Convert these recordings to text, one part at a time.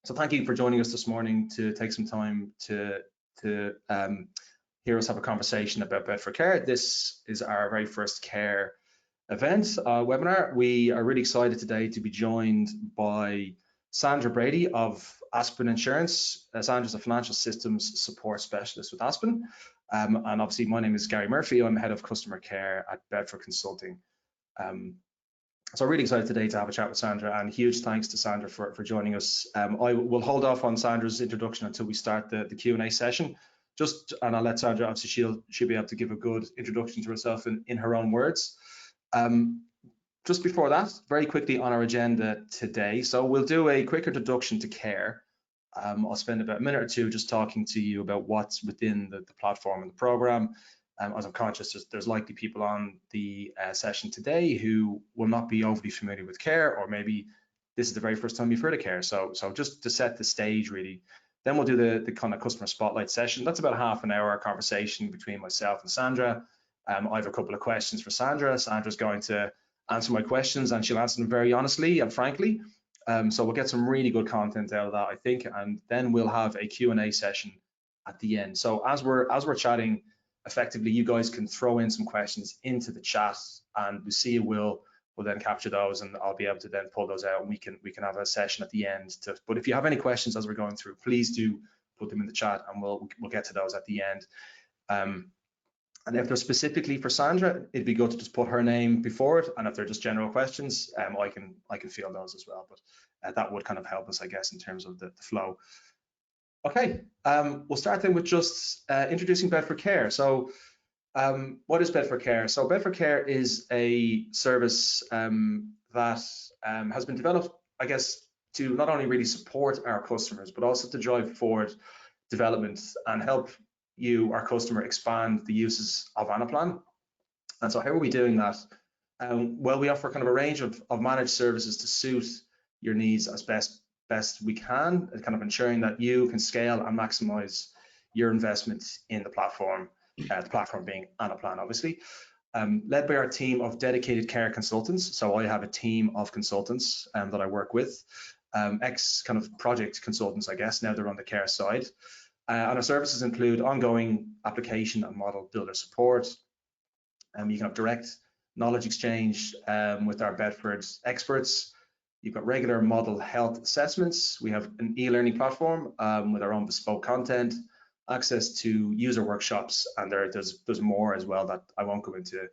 So thank you for joining us this morning to take some time to hear us have a conversation about Bedford Care. This is our very first care event webinar. We are really excited today to be joined by Sandra Brady of Aspen Insurance. Sandra's a financial systems support specialist with Aspen. And obviously my name is Gary Murphy. I'm head of customer care at Bedford Consulting. So really excited today to have a chat with Sandra, and huge thanks to Sandra for joining us. I will hold off on Sandra's introduction until we start the Q&A session. And I'll let Sandra, obviously she'll be able to give a good introduction to herself in her own words. Just before that, very quickly on our agenda today. So we'll do a quick introduction to care. I'll spend about a minute or two just talking to you about what's within the platform and the program. As I'm conscious, there's likely people on the session today who will not be overly familiar with care, or maybe this is the very first time you've heard of care. So just to set the stage really, then we'll do the kind of customer spotlight session. That's about half an hour conversation between myself and Sandra. I have a couple of questions for Sandra. Sandra's going to answer my questions, and she'll answer them very honestly and frankly. So we'll get some really good content out of that, I think, and then we'll have a Q&A session at the end. So as we're chatting, effectively, you guys can throw in some questions into the chat, and Lucia will then capture those, and I'll be able to then pull those out, and we can have a session at the end. But if you have any questions as we're going through, please do put them in the chat, and we'll get to those at the end. And if they're specifically for Sandra, it'd be good to just put her name before it, and if they're just general questions, I can field those as well. But that would kind of help us, I guess, in terms of the flow. Okay, we'll start then with just introducing Bedford Care. So what is Bedford Care? So Bedford Care is a service that has been developed, I guess, to not only really support our customers, but also to drive forward development and help you, our customer, expand the uses of Anaplan. And so how are we doing that? Well, we offer kind of a range of managed services to suit your needs as best we can, kind of ensuring that you can scale and maximize your investment in the platform being Anaplan, obviously. Led by our team of dedicated care consultants. So I have a team of consultants that I work with, ex kind of project consultants, I guess. Now they're on the care side. And our services include ongoing application and model builder support. You can have direct knowledge exchange with our Bedford experts. You've got regular model health assessments. We have an e-learning platform with our own bespoke content, access to user workshops, and there's more as well that I won't go into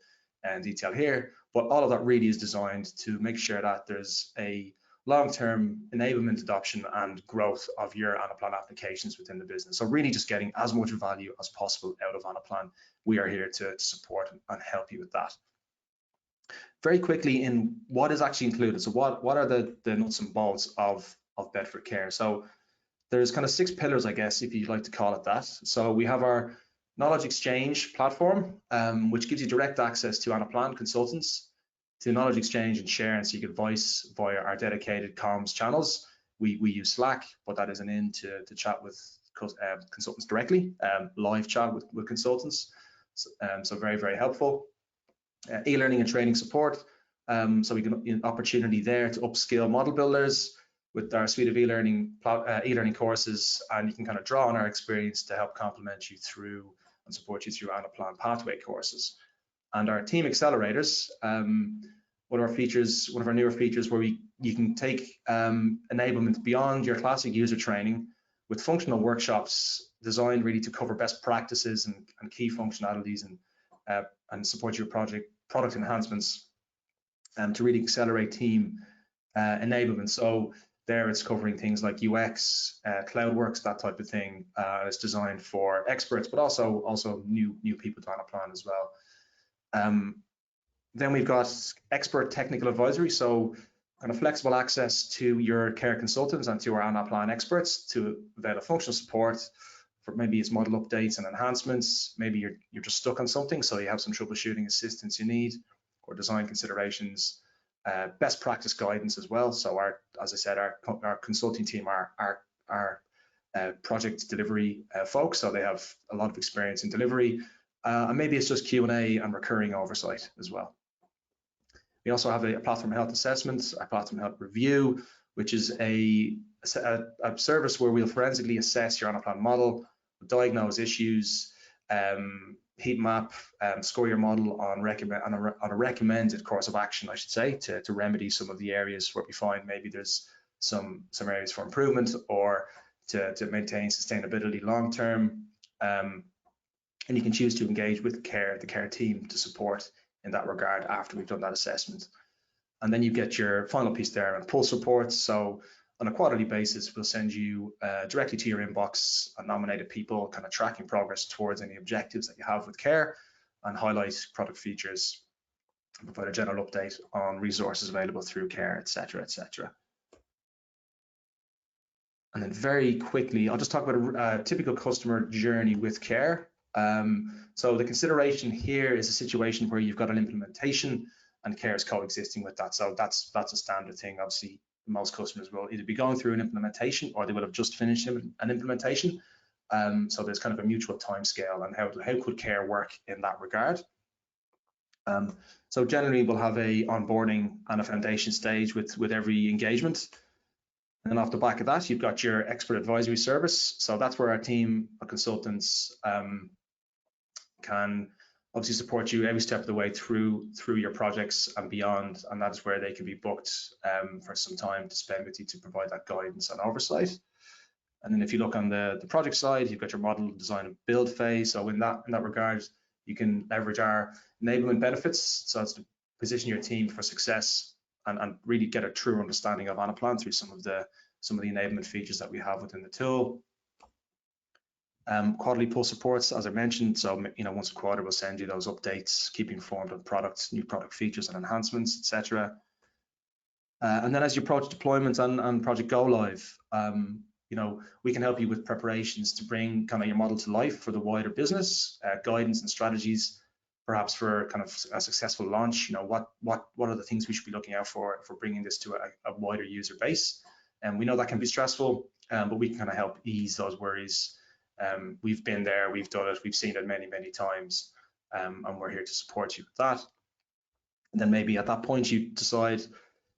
in detail here. But all of that really is designed to make sure that there's a long-term enablement, adoption, and growth of your Anaplan applications within the business. So really just getting as much value as possible out of Anaplan. We are here to support and help you with that. Very quickly in what is actually included. So what are the nuts and bolts of Bedford Care? So there's kind of 6 pillars, I guess, if you'd like to call it that. So we have our knowledge exchange platform, which gives you direct access to Anaplan consultants, to knowledge exchange and share and seek advice via our dedicated comms channels. We use Slack, but that isn't in to chat with consultants directly, live chat with consultants. So very, very helpful. E-learning and training support. So we can an opportunity there to upskill model builders with our suite of e-learning courses, and you can kind of draw on our experience to help complement you through and support you through Anaplan pathway courses. And our team accelerators, one of our newer features where you can take enablement beyond your classic user training with functional workshops designed really to cover best practices and key functionalities and support your product enhancements to really accelerate team enablement. So there it's covering things like UX, CloudWorks, that type of thing. It's designed for experts, but also new people to Anaplan as well. Then we've got expert technical advisory, so kind of flexible access to your care consultants and to our Anaplan experts to avail of functional support for maybe it's model updates and enhancements. Maybe you're just stuck on something, so you have some troubleshooting assistance you need, or design considerations, best practice guidance as well. So as I said, our consulting team are project delivery folks, so they have a lot of experience in delivery, and maybe it's just Q&A and recurring oversight as well. We also have a platform health assessment, a platform health review, which is a a service where we'll forensically assess your Anaplan model, diagnose issues, heat map, score your model on a recommended course of action, I should say, to remedy some of the areas where we find maybe there's some areas for improvement, or to maintain sustainability long term. And you can choose to engage with the care team to support in that regard after we've done that assessment. And then you get your final piece there on pulse reports. So on a quarterly basis, we'll send you directly to your inbox nominated people, kind of tracking progress towards any objectives that you have with care, and highlight product features, and provide a general update on resources available through care, etc., etc. And then very quickly, I'll just talk about a typical customer journey with care. So the consideration here is a situation where you've got an implementation and care is coexisting with that. So that's a standard thing. Obviously, most customers will either be going through an implementation or they will have just finished an implementation. So there's kind of a mutual timescale, and how could care work in that regard. So generally we'll have a onboarding and a foundation stage with every engagement. And then off the back of that, you've got your expert advisory service. So that's where our team of consultants can obviously support you every step of the way through your projects and beyond. And that's where they can be booked for some time to spend with you to provide that guidance and oversight. And then if you look on the project side, you've got your model design and build phase. So in that regard, you can leverage our enablement benefits. So it's to position your team for success and really get a true understanding of Anaplan through some of the enablement features that we have within the tool. Quarterly pulse reports, as I mentioned, so once a quarter we'll send you those updates, keep you informed of products, new product features and enhancements, etc. And then as you approach deployment and project go live, we can help you with preparations to bring kind of your model to life for the wider business, guidance and strategies, perhaps for kind of a successful launch. What are the things we should be looking out for bringing this to a wider user base? And we know that can be stressful, but we can kind of help ease those worries. We've been there, we've done it, we've seen it many times, and we're here to support you with that. And then maybe at that point you decide,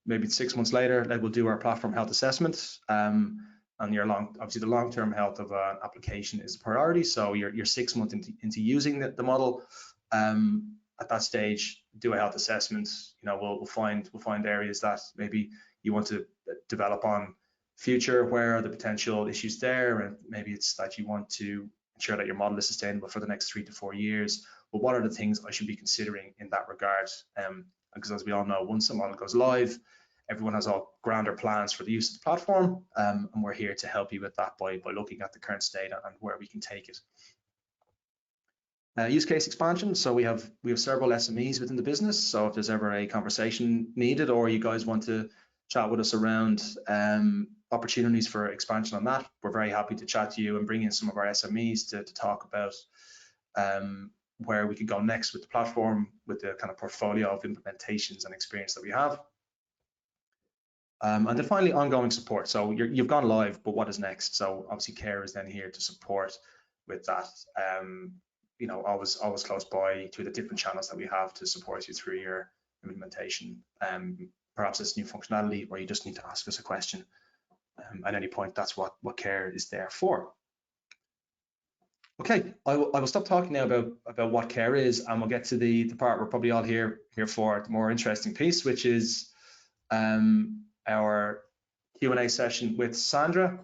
maybe 6 months later, that we'll do our platform health assessment. And obviously the long-term health of an application is a priority. So you're 6 months into using the model. At that stage, do a health assessment. We'll find areas that maybe you want to develop on future, where are the potential issues there, and maybe it's that you want to ensure that your model is sustainable for the next 3 to 4 years. But what are the things I should be considering in that regard? Because as we all know, once the model goes live, everyone has all grander plans for the use of the platform, and we're here to help you with that by looking at the current state and where we can take it. Use case expansion. So we have several SMEs within the business. So if there's ever a conversation needed, or you guys want to chat with us around opportunities for expansion on that, we're very happy to chat to you and bring in some of our SMEs to talk about where we could go next with the platform, with the kind of portfolio of implementations and experience that we have. And then finally, ongoing support. So you've gone live, but what is next? So obviously care is then here to support with that. Always close by through the different channels that we have to support you through your implementation. Perhaps it's new functionality where you just need to ask us a question at any point. That's what care is there for. Okay, I will stop talking now about what care is, and we'll get to the part we're probably all here for, the more interesting piece, which is our Q&A session with Sandra.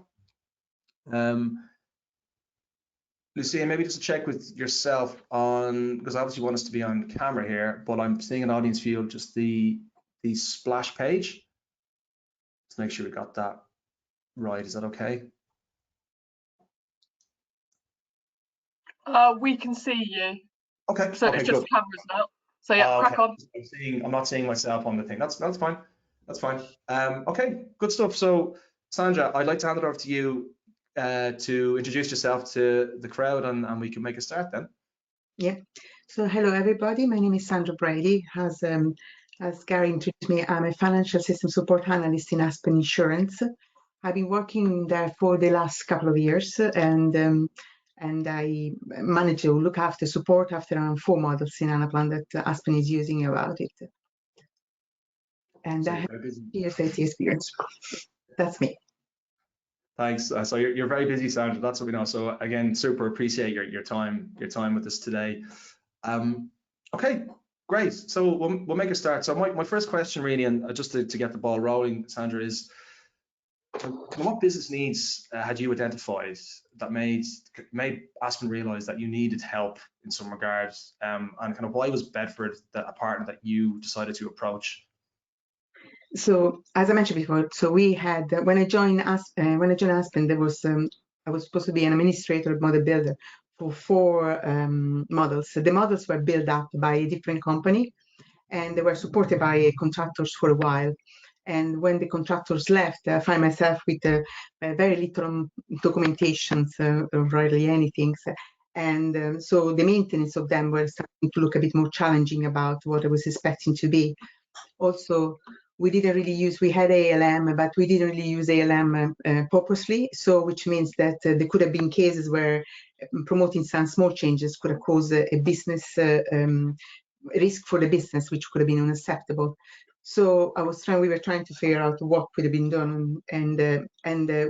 Lucia, maybe just to check with yourself on, because obviously you want us to be on camera here, but I'm seeing an audience view of just the splash page. Let's make sure we got that right. Is that okay? We can see you. Okay. So okay, it's just good. cameras now. So yeah, crack on. I'm not seeing myself on the thing. That's fine. That's fine. Okay, good stuff. So Sandra, I'd like to hand it over to you to introduce yourself to the crowd, and we can make a start then. Yeah. So hello everybody. My name is Sandra Brady. As Gary introduced me, I'm a financial system support analyst in Aspen Insurance. I've been working there for the last couple of years, and I manage to look after support after around 4 models in Anaplan that Aspen is using about it. And so I have years experience. That's me. Thanks. So you're very busy, Sandra. That's what we know. So again, super appreciate your time with us today. Okay, great. So we'll make a start. So my first question really, and just to get the ball rolling, Sandra, is what business needs had you identified that made Aspen realize that you needed help in some regards, and kind of why was Bedford a partner that you decided to approach? So as I mentioned before, so we had when I joined Aspen, there was I was supposed to be an administrator, model builder for 4 models. So the models were built up by a different company, and they were supported by contractors for a while. And when the contractors left, I find myself with very little documentation, rarely anything. And so the maintenance of them were starting to look a bit more challenging about what I was expecting to be. Also, we didn't really use, we had ALM, but we didn't really use ALM purposely. So, which means that there could have been cases where promoting some small changes could have caused a business risk for the business, which could have been unacceptable. So we were trying to figure out what could have been done, and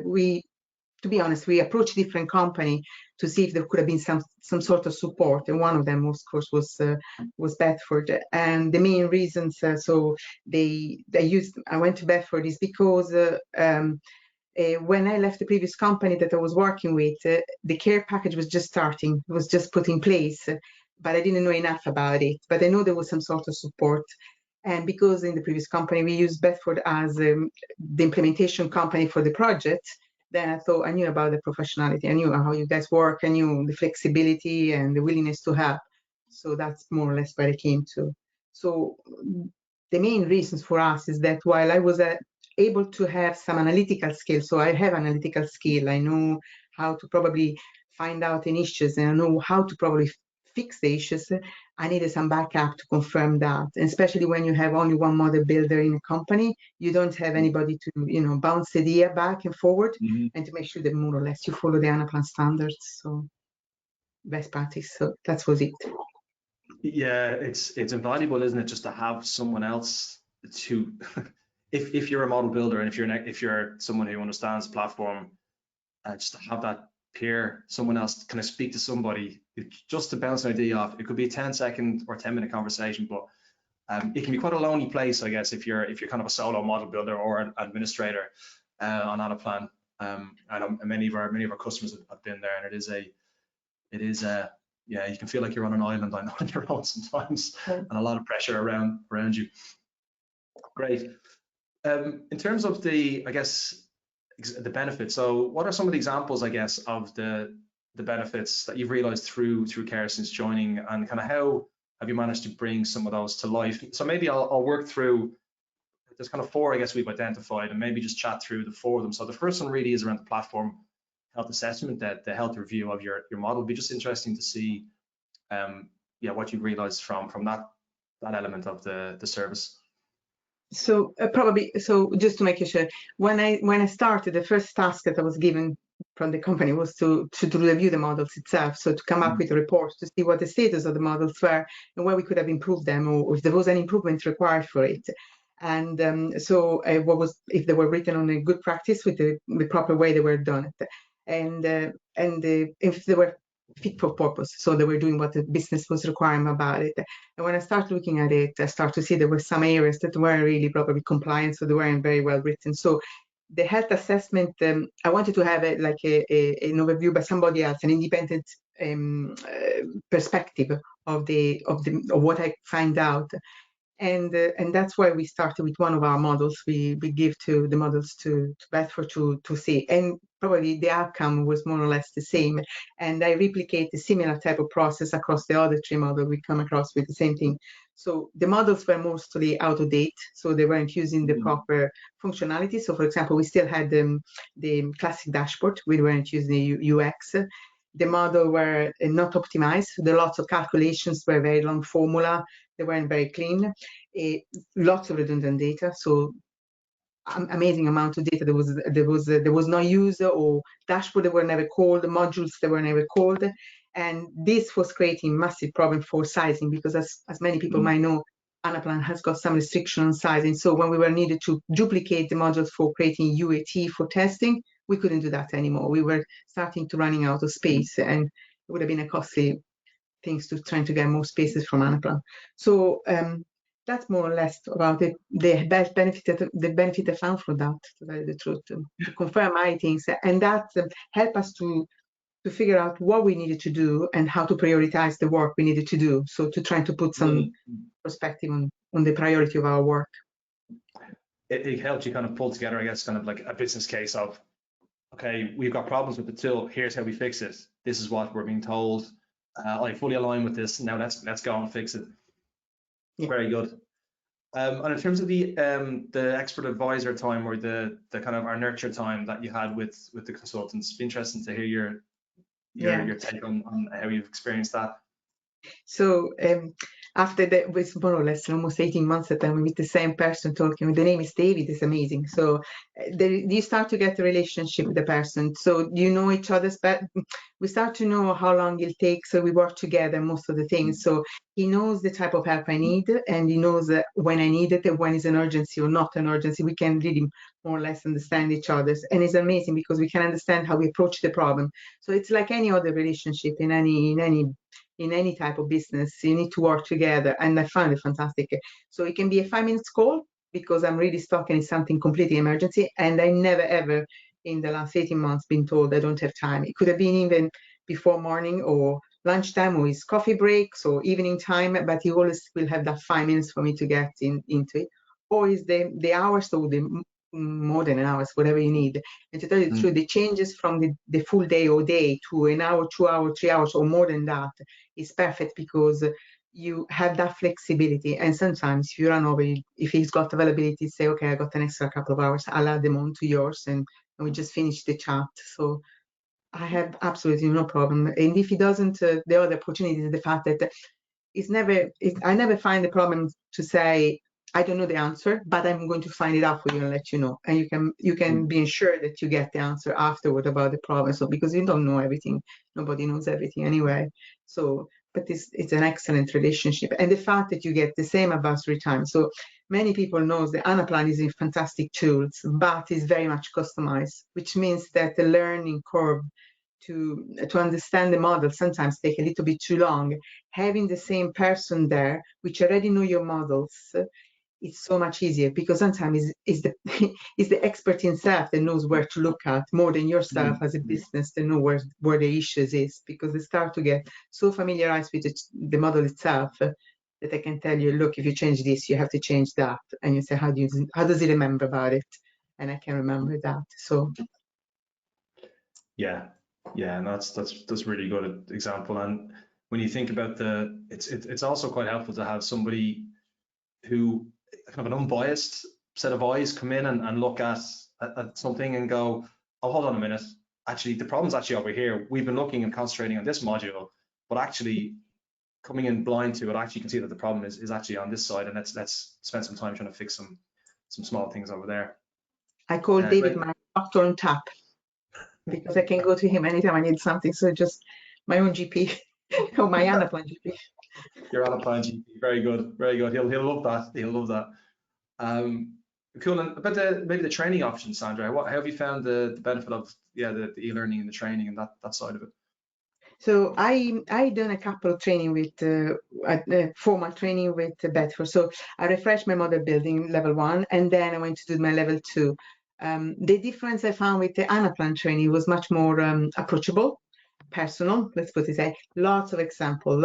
we, to be honest, we approached different company to see if there could have been some sort of support, and one of them, of course, was Bedford. And the main reasons, so I went to Bedford is because when I left the previous company that I was working with, the care package was just starting, it was just put in place, but I didn't know enough about it. But I know there was some sort of support. And because in the previous company, we used Bedford as the implementation company for the project, then I thought I knew about the professionality. I knew how you guys work. I knew the flexibility and the willingness to help. So that's more or less where I came to. So the main reasons for us is that while I was able to have some analytical skills, so I have analytical skill, I know how to probably find out an issues, and I know how to probably fix the issues. I needed some backup to confirm that, and especially when you have only one model builder in a company, you don't have anybody to bounce the idea back and forward, and to make sure that more or less you follow the Anaplan standards, so best practice. So that was it. Yeah, it's invaluable, isn't it, just to have someone else to if you're a model builder, and if you're someone who understands the platform, just to have that peer, someone else to kind of speak to somebody just to bounce an idea off. It could be a 10-second or 10-minute conversation, but it can be quite a lonely place, I guess, if you're kind of a solo model builder or an administrator on Anaplan. And many of our customers have been there, and it is yeah, you can feel like you're on an island on your own sometimes, and a lot of pressure around you. Great. In terms of I guess the benefits, so what are some of the examples, I guess, of the benefits that you've realized through care since joining, and kind of how have you managed to bring some of those to life? So maybe I'll work through, there's kind of 4, I guess, we've identified, and maybe just chat through the 4 of them. So the first one really is around the platform health assessment, that the health review of your model. It'd be just interesting to see yeah, what you realized from that element of the service. So just to make it sure, when I started, the first task that I was given from the company was to review the models itself, so to come up with a report to see what the status of the models were and where we could have improved them, or if there was any improvement required for it. And so if they were written on a good practice with the proper way they were done, and if they were fit for purpose, so they were doing what the business was requiring about it. And when I started looking at it, I started to see there were some areas that weren't really properly compliant, so they weren't very well written. So the health assessment, I wanted to have an overview by somebody else, an independent perspective of what I find out. And that's why we started with one of our models. We give to the models to Bedford to see, and probably the outcome was more or less the same. And I replicate a similar type of process across the other 3 models. We come across with the same thing. So the models were mostly out of date, so they weren't using the proper functionality. So for example, we still had the classic dashboard. We weren't using the UX. The model were not optimized. There lots of calculations, were very long formula. They weren't very clean. Lots of redundant data. So amazing amount of data. There was no user or dashboard that were never called. The modules that were never called, and this was creating massive problem for sizing, because as many people might know, Anaplan has got some restriction on sizing. So when we were needed to duplicate the modules for creating UAT for testing, we couldn't do that anymore. We were starting to running out of space, and it would have been a costly things to trying to get more spaces from Anaplan. So that's more or less about it. The benefit I found from that, to tell you the truth, to confirm my things, and that helped us to figure out what we needed to do and how to prioritize the work we needed to do. So to try to put some perspective on the priority of our work. It helped you kind of pull together, I guess, kind of like a business case of, okay, we've got problems with the tool. Here's how we fix it. This is what we're being told. I fully align with this. Now let's go and fix it. Yeah. Very good. And in terms of the expert advisor time, or the kind of our nurture time that you had with the consultants, it'd be interesting to hear your take on how you've experienced that. So after that, was more or less almost 18 months at time with the same person talking. The name is David. It's amazing. So you start to get a relationship with the person. So you know each other's better. We start to know how long it'll take. So we work together most of the things. So he knows the type of help I need, and he knows when I need it, and when it's an urgency or not an urgency. We can really more or less understand each other. And it's amazing because we can understand how we approach the problem. So it's like any other relationship in any type of business. You need to work together, and I found it fantastic. So it can be a 5-minute call because I'm really stuck and it's something completely emergency, and I never ever in the last 18 months been told I don't have time. It could have been even before morning or lunchtime, or his coffee breaks or evening time, but he always will have that 5 minutes for me to get into it, or is the hours, or the more than an hour, whatever you need. And to tell you the truth, the changes from the full day or day to an hour, 2 hours, 3 hours, or more than that is perfect because you have that flexibility. And sometimes if you run over, if he's got availability, say, okay, I got an extra couple of hours, I'll add them on to yours, and we just finish the chat. So I have absolutely no problem. And if he doesn't, the other opportunity is the fact that I never find the problem to say, I don't know the answer, but I'm going to find it out for you and let you know. And you can be ensured that you get the answer afterward about the problem. So because you don't know everything, nobody knows everything anyway. So, but it's an excellent relationship. And the fact that you get the same advisory time. So many people know that Anaplan is a fantastic tool, but it's very much customized, which means that the learning curve to understand the model sometimes take a little bit too long. Having the same person there, which already know your models, it's so much easier, because sometimes it's the expert himself that knows where to look at more than yourself as a business to know where the issues is, because they start to get so familiarized with the model itself that I can tell you, look, if you change this, you have to change that. And you say, how does he remember about it? And I can remember that. So yeah, and that's really good example. And when you think about it's also quite helpful to have somebody who kind of an unbiased set of eyes come in and look at something and go, oh, hold on a minute, actually the problem's actually over here. We've been looking and concentrating on this module, but actually coming in blind to it, actually you can see that the problem is actually on this side, and let's spend some time trying to fix some small things over there. I call David my doctor on tap, because I can go to him anytime I need something. So just my own GP or my Anaplan GP. Your Anaplan GP, very good, very good. He'll love that. He'll love that. Cool. And about maybe the training options, Sandra. How have you found the benefit of the e-learning and the training and that side of it? So I done a couple of training with formal training with Bedford. So I refreshed my model building level 1, and then I went to do my level 2. The difference I found with the Anaplan training was much more approachable, personal, let's put it that. Lots of examples.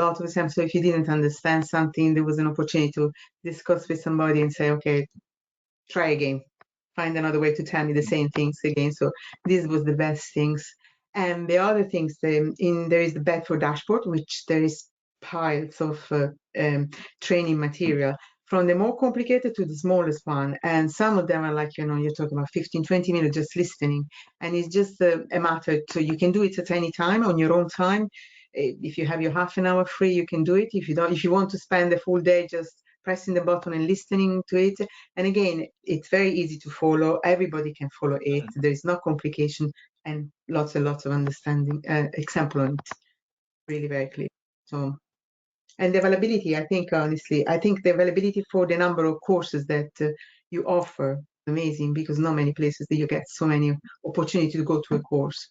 So if you didn't understand something, there was an opportunity to discuss with somebody and say, okay, try again, find another way to tell me the same things again. So this was the best things. And the other things, there is the Bedford dashboard, which there is piles of training material, from the more complicated to the smallest one. And some of them are like, you're talking about 15, 20 minutes just listening. And it's just a matter, so you can do it at any time on your own time. If you have your half an hour free, you can do it. If you want to spend the full day just pressing the button and listening to it. And again, it's very easy to follow. Everybody can follow it. There is no complication, and lots and lots of understanding, example on it. Really very clear. So, and the availability, I think, honestly, the availability for the number of courses that you offer, amazing, because not many places that you get so many opportunity to go to a course.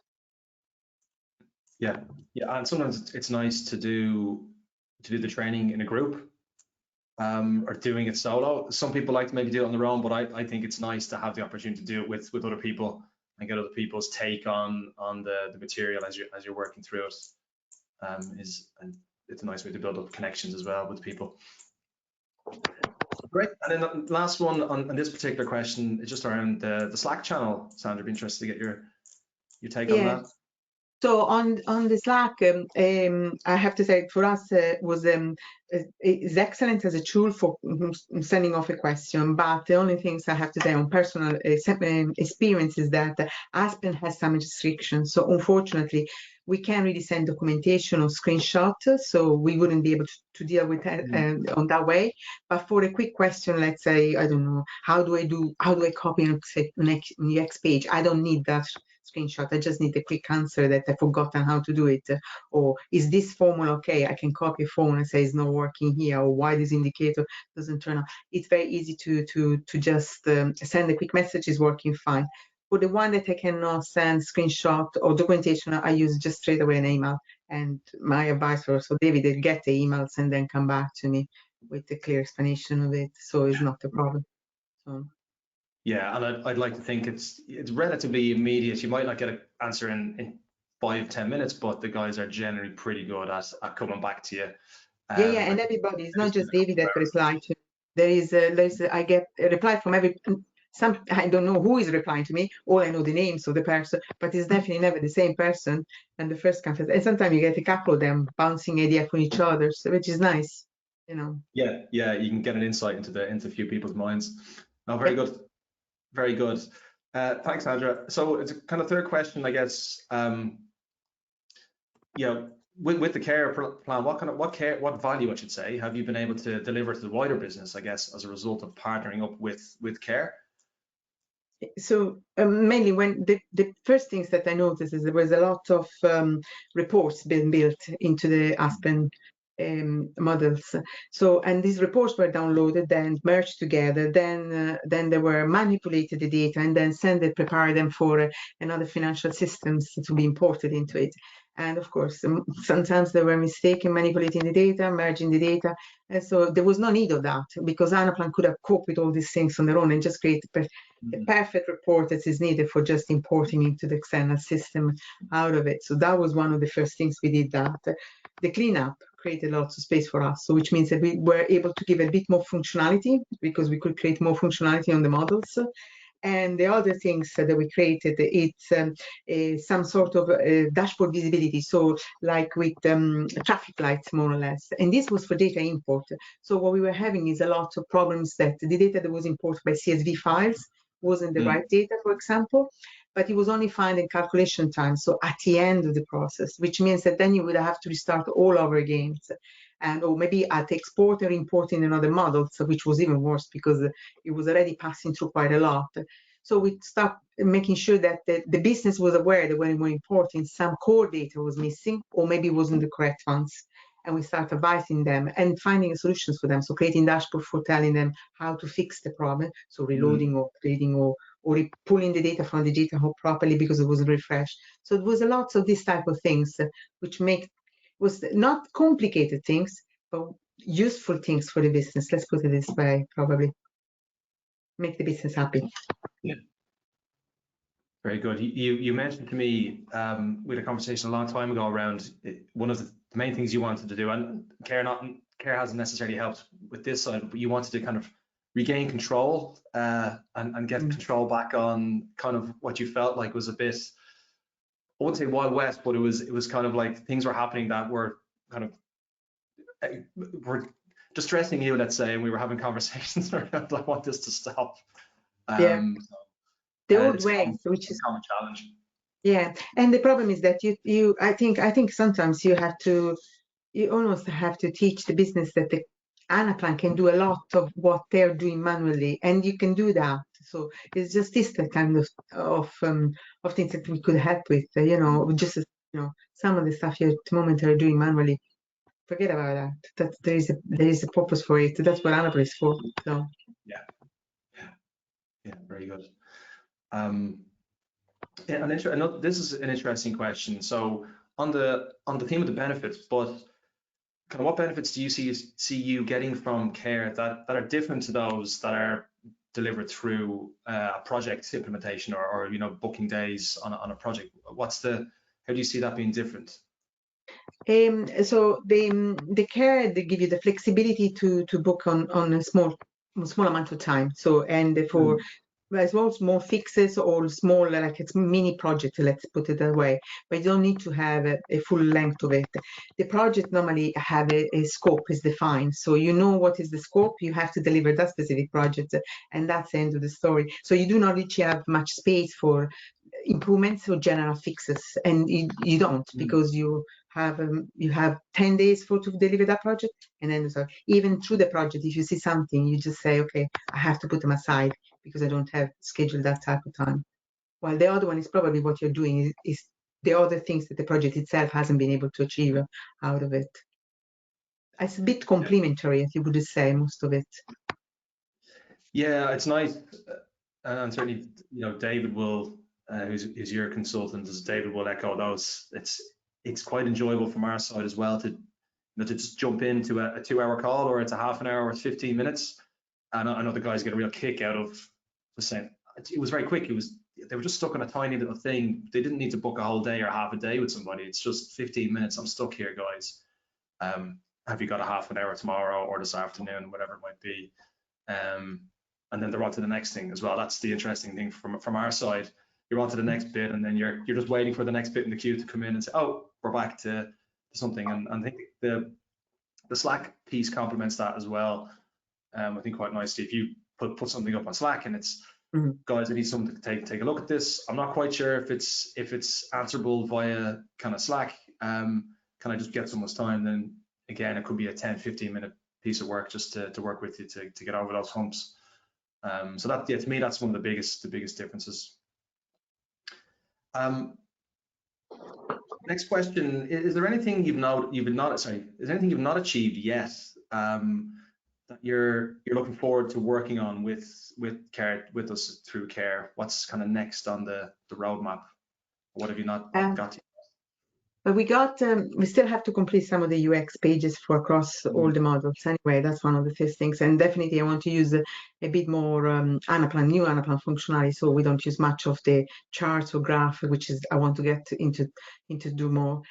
Yeah, and sometimes it's nice to do the training in a group, or doing it solo. Some people like to maybe do it on their own, but I think it's nice to have the opportunity to do it with other people and get other people's take on the material as you're working through it. And it's a nice way to build up connections as well with people. Great. And then the last one on this particular question is just around the Slack channel. Sandra, be interested to get your take on that. So on the Slack, I have to say for us is excellent as a tool for sending off a question. But the only things I have to say on personal experience is that Aspen has some restrictions. So unfortunately, we can't really send documentation or screenshots, so we wouldn't be able to deal with that on that way. But for a quick question, let's say, I don't know, how do I copy next page? I don't need that screenshot. I just need a quick answer that I've forgotten how to do it. Or is this formula okay? I can copy a formula and say it's not working here, or why this indicator doesn't turn on. It's very easy to just send a quick message, is working fine. For the one that I cannot send screenshot or documentation, I use just straight away an email. And my advisor, so David, they get the emails and then come back to me with a clear explanation of it. So it's not a problem. So. Yeah, and I'd like to think it's relatively immediate. You might not get an answer in 5-10 minutes, but the guys are generally pretty good at coming back to you. Yeah, and everybody. It's not just David that replied to. I get a reply from I don't know who is replying to me. All I know the names of the person, but it's definitely never the same person. And the first conference, and sometimes you get a couple of them bouncing idea from each other, so, which is nice, you know. Yeah, you can get an insight into a few people's minds. No, very good, very good. Thanks, Sandra. So it's a kind of third question, I guess. With the care plan, what value, I should say, have you been able to deliver to the wider business, I guess, as a result of partnering up with care? So mainly when the first things that I noticed is there was a lot of reports being built into the Aspen models. So, and these reports were downloaded, then merged together, then they were manipulated the data, and then prepare them for another financial systems to be imported into it. And of course, sometimes there were mistakes in manipulating the data, merging the data. And so there was no need of that, because Anaplan could have coped with all these things on their own and just create a perfect report that is needed for just importing into the external system out of it. So that was one of the first things we did. That the cleanup created lots of space for us, so which means that we were able to give a bit more functionality, because we could create more functionality on the models. And the other things that we created, it's some sort of dashboard visibility, so like with traffic lights, more or less. And this was for data import. So what we were having is a lot of problems that the data that was imported by CSV files wasn't the right data, for example, but it was only found in calculation time, so at the end of the process, which means that then you would have to restart all over again. And or maybe at export or import in another model, so which was even worse because it was already passing through quite a lot. So we stopped making sure that the business was aware that when we were importing, some core data was missing, or maybe it wasn't the correct ones. And we start advising them and finding solutions for them. So creating dashboard for telling them how to fix the problem. So reloading or upgrading or pulling the data from the data hub properly because it wasn't refreshed. So it was a lot of these type of things, which was not complicated things, but useful things for the business. Let's put it this way, probably. Make the business happy. Yeah. Very good. You mentioned to me, we had a conversation a long time ago around one of the main things you wanted to do, and care hasn't necessarily helped with this side, but you wanted to kind of regain control and get control back on kind of what you felt like was a bit, I wouldn't say Wild West, but it was kind of like things were happening that were kind of were distressing you, let's say, and we were having conversations around, I want this to stop. Yeah. The old way, which is a common challenge. Yeah, and the problem is that I think sometimes you almost have to teach the business that the Anaplan can do a lot of what they're doing manually, and you can do that. So it's just this kind of things that we could help with. Just some of the stuff you at the moment are doing manually. Forget about that. That there is a purpose for it. That's what Anaplan is for. So yeah. Yeah, very good. Yeah, this is an interesting question. So on the theme of the benefits, but kind of what benefits do you see you getting from care that are different to those that are delivered through a project implementation or booking days on a project? How do you see that being different? So the care, they give you the flexibility to book on a small amount of time. So and for as well small fixes or small, like it's mini project, let's put it that way, but you don't need to have a full length of it. The project normally have a scope is defined, so you know what is the scope, you have to deliver that specific project, and that's the end of the story. So you do not really have much space for improvements or general fixes, and you don't, because you have 10 days to deliver that project, and then so even through the project, if you see something, you just say, okay, I have to put them aside because I don't have scheduled that type of time. While the other one is probably what you're doing is the other things that the project itself hasn't been able to achieve out of it. It's a bit complementary, if you would say, most of it. Yeah, it's nice, and certainly, David will, who's your consultant, as David will echo those. It's quite enjoyable from our side as well to just jump into a 2-hour call, or it's a half an hour or 15 minutes. And I know the guys get a real kick out of just saying it was very quick. They were just stuck on a tiny little thing. They didn't need to book a whole day or half a day with somebody. It's just 15 minutes. I'm stuck here, guys. Have you got a half an hour tomorrow or this afternoon, whatever it might be? And then they're on to the next thing as well. That's the interesting thing from our side. You're on to the next bit, and then you're just waiting for the next bit in the queue to come in and say, oh, we're back to something. And I think the Slack piece complements that as well. I think quite nicely. If you put something up on Slack and it's guys, I need someone to take a look at this. I'm not quite sure if it's answerable via kind of Slack. Can I just get someone's time? Then again, it could be a 10-15 minute piece of work just to work with you to get over those humps. So that, to me, that's one of the biggest differences. Next question: is there anything you've not achieved yet that you're looking forward to working on with care, with us through care? What's kind of next on the roadmap? What have you not got to? But we still have to complete some of the UX pages for across all the modules. Anyway, that's one of the first things. And definitely I want to use a bit more Anaplan, new Anaplan functionality, so we don't use much of the charts or graph, which is I want to get into do more.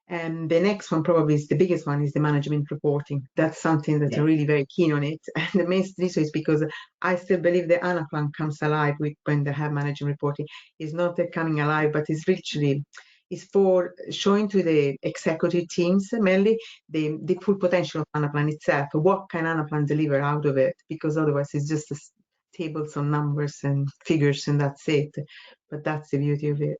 And the next one, probably is the biggest one, is the management reporting. That's something that I'm really very keen on it. And the main reason is because I still believe the Anaplan comes alive when they have management reporting. It's not coming alive, but it's literally is for showing to the executive teams mainly the full potential of Anaplan itself. What can Anaplan deliver out of it? Because otherwise it's just tables on numbers and figures and that's it. But that's the beauty of it.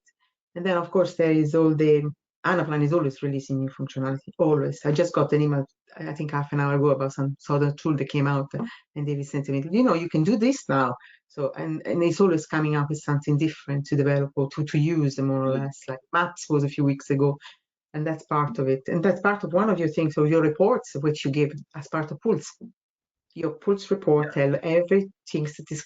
And then of course there is all the Anaplan is always releasing new functionality, always. I just got an email, I think half an hour ago, about some other tool that came out, and David sent me, you can do this now. So, and it's always coming up with something different to develop or to use, more or less. Like Maps was a few weeks ago, and that's part of it. And that's part of one of your things, or your reports, which you give as part of Pulse. Your Pulse report tell everything that is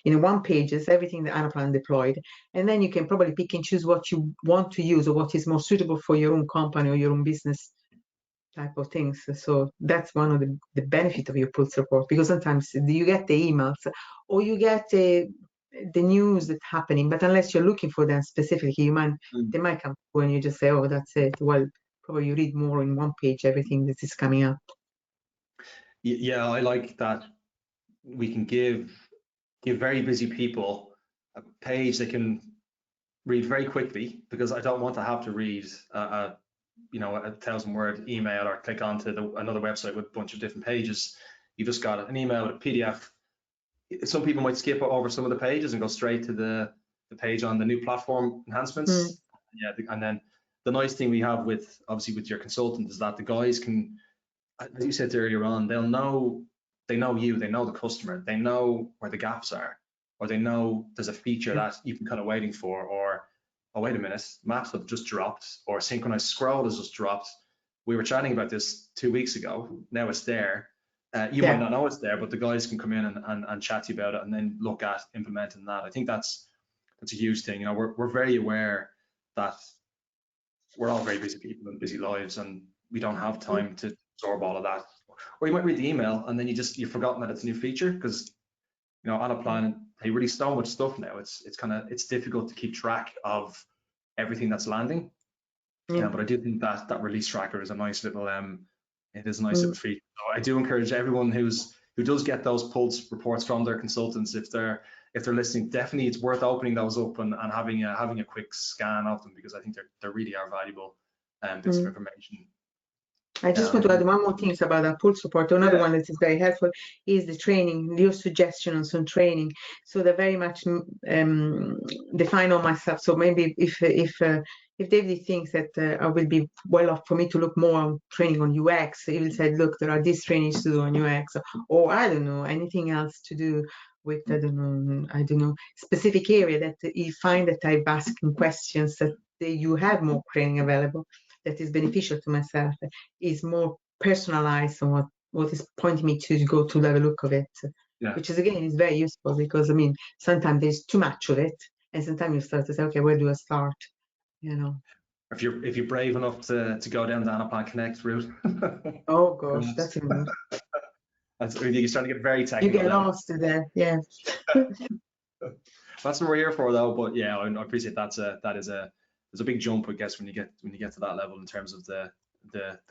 in one pages, everything that Anaplan deployed, and then you can probably pick and choose what you want to use or what is more suitable for your own company or your own business type of things. So that's one of the benefit of your Pulse report, because sometimes you get the emails or you get the news that's happening, but unless you're looking for them specifically, they might come when you just say, oh, that's it. Well, probably you read more in one page, everything that is coming up. Yeah, I like that we can give very busy people a page they can read very quickly, because I don't want to have to read a 1,000-word email or click onto another website with a bunch of different pages. You just got an email with a PDF. Some people might skip over some of the pages and go straight to the page on the new platform enhancements. Yeah, and then the nice thing we have with your consultant is that the guys can, as you said earlier on, they know you, they know the customer, they know where the gaps are, or they know there's a feature that you've been kind of waiting for, or oh, wait a minute, Maps have just dropped, or synchronized scroll has just dropped. We were chatting about this 2 weeks ago, now it's there. you might not know it's there, but the guys can come in and chat to you about it, and then look at implementing that. I think that's a huge thing. You know, we're very aware that we're all very busy people and busy lives, and we don't have time to absorb all of that. Or you might read the email and then you've forgotten that it's a new feature, because you know, Anaplan, they release so much stuff now. It's difficult to keep track of everything that's landing. But I do think that release tracker is a nice little it is a nice little feature. So I do encourage everyone who does get those pulse reports from their consultants, if they're listening, definitely it's worth opening those up and having a quick scan of them, because I think they really are valuable bits of information. I just want to add one more thing about that pulse report. Another one that is very helpful is the training, your suggestions on training. So they're very much define on myself. So maybe if David thinks that I will be well off for me to look more on training on UX, he will say, look, there are these trainings to do on UX, or I don't know, anything else to do with, I don't know, specific area that you find that I've asked questions that you have more training available that is beneficial to myself, is more personalized on what is pointing me to go to have a look of it, which is again is very useful, because I mean sometimes there's too much of it, and sometimes you start to say, okay, where do I start? You know. If you're brave enough to go down the Anaplan Connect route. Oh gosh, that's even. You're starting to get very technical. You get lost there, yeah. That's what we're here for, though. But yeah, I appreciate there's a big jump, I guess, when you get to that level in terms of the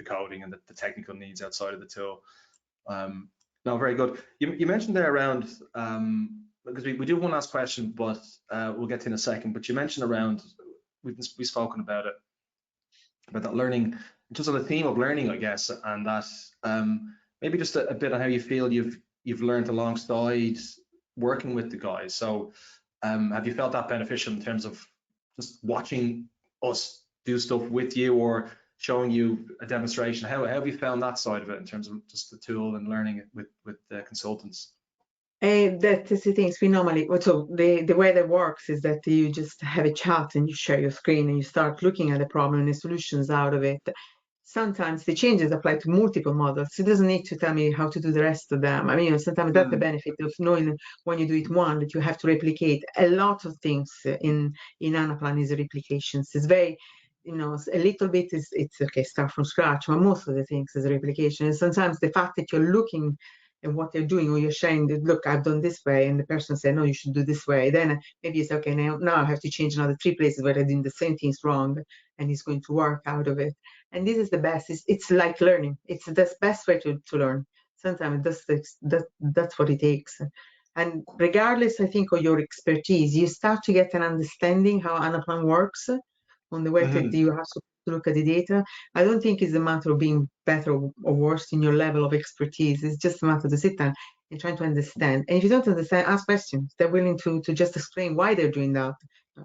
coding and the technical needs outside of the tool. No, very good. You mentioned there around because we do one last question, but we'll get to in a second. But you mentioned around we've spoken about that learning, just on the theme of learning, I guess, and that maybe just a bit on how you feel you've learned alongside working with the guys. So have you felt that beneficial in terms of just watching us do stuff with you, or showing you a demonstration? How have you found that side of it in terms of just the tool and learning it with the consultants? That is the things we normally, so the way that works is that you just have a chat and you share your screen and you start looking at the problem and the solutions out of it. Sometimes the changes apply to multiple models. It doesn't need to tell me how to do the rest of them. I mean, you know, sometimes that's the benefit of knowing when you do it one, that you have to replicate a lot of things in Anaplan is replications. It's very, you know, a little bit it's okay, start from scratch, but most of the things is replication. And sometimes the fact that you're looking at what they're doing, or you're sharing that, look, I've done this way, and the person said, no, you should do this way. Then maybe it's okay, now I have to change another 3 places where I'm doing the same things wrong, and it's going to work out of it. And this is the best. It's like learning. It's the best way to learn. Sometimes that's what it takes. And regardless, I think, of your expertise, you start to get an understanding how Anaplan works, on the way that you have to look at the data. I don't think it's a matter of being better or worse in your level of expertise. It's just a matter to sit down and try to understand. And if you don't understand, ask questions. They're willing to just explain why they're doing that.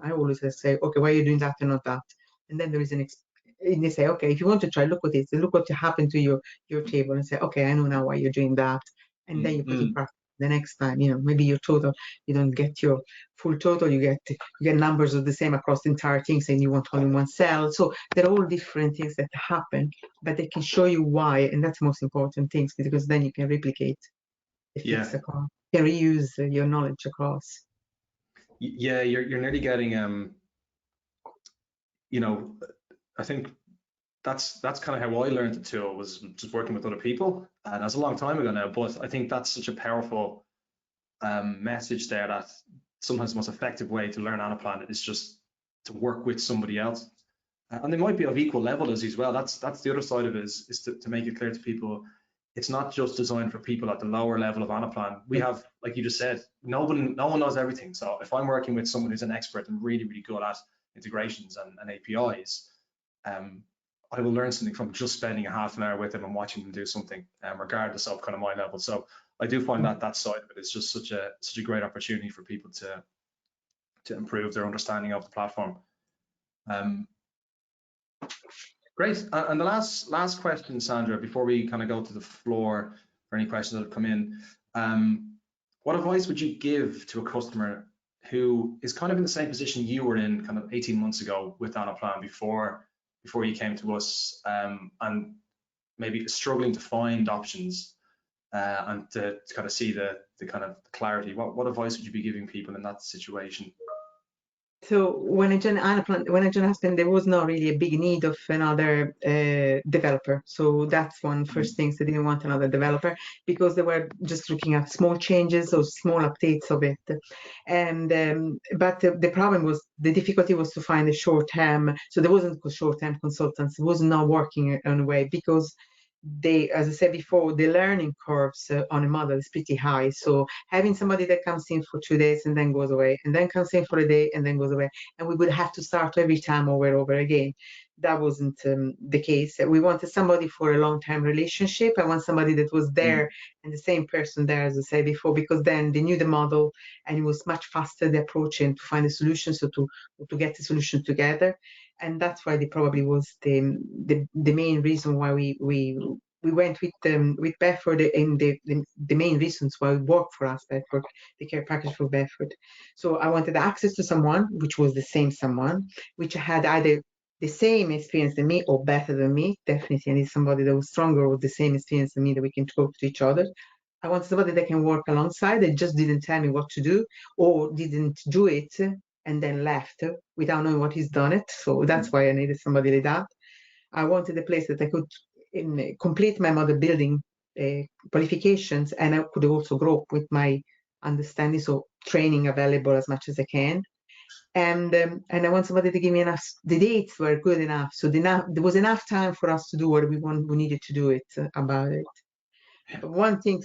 I always say, okay, why are you doing that and not that? And then there is and they say, okay, if you want to try, look what look what happened to your table, and say, okay, I know now why you're doing that. And then you put in practice the next time. You know, maybe your total, you don't get your full total, you get numbers of the same across the entire thing, saying you want only one cell. So there are all different things that happen, but they can show you why, and that's the most important things, because then you can replicate the fix across, you can reuse your knowledge across. Yeah, you're nearly getting you know, I think that's kind of how I learned the tool, was just working with other people, and that's a long time ago now. But I think that's such a powerful message there, that sometimes the most effective way to learn Anaplan is just to work with somebody else, and they might be of equal level as you as well. That's the other side of it, is to make it clear to people, it's not just designed for people at the lower level of Anaplan. We have, like you just said, no one knows everything. So if I'm working with someone who's an expert and really good at integrations and APIs, I will learn something from just spending a half an hour with them and watching them do something, regardless of kind of my level. So I do find that side of it is just such a great opportunity for people to improve their understanding of the platform. Great. And the last question, Sandra, before we kind of go to the floor for any questions that have come in, what advice would you give to a customer who is kind of in the same position you were in kind of 18 months ago with Anaplan before you came to us, and maybe struggling to find options and to kind of see the kind of clarity. What advice would you be giving people in that situation? So when I joined Anaplan, when I joined Aspen, there was not really a big need of another developer. So that's one first thing. They didn't want another developer because they were just looking at small changes or small updates of it. And but the problem was, the difficulty was to find a short-term. So there wasn't short-term consultants. It was not working in a way because they, as I said before, the learning curves on a model is pretty high. So having somebody that comes in for 2 days and then goes away, and then comes in for a day and then goes away, and we would have to start every time over and over again. That wasn't the case. We wanted somebody for a long-term relationship. I want somebody that was there and the same person there, as I said before, because then they knew the model and it was much faster the approach and to find a solution, so to get the solution together. And that's why they probably was the main reason why we went with Bedford, and the main reasons why we worked for us, Bedford, the care package for Bedford. So I wanted access to someone which was the same someone, which had either the same experience than me or better than me. Definitely I need somebody that was stronger or the same experience than me, that we can talk to each other. I want somebody that can work alongside, that just didn't tell me what to do or didn't do it and then left without knowing what he's done it. So that's why I needed somebody like that. I wanted a place that I could complete my model building qualifications, and I could also grow with my understanding, so training available as much as I can. And I want somebody to give me enough, the dates were good enough, so there was enough time for us to do what we needed to do it about it. But one thing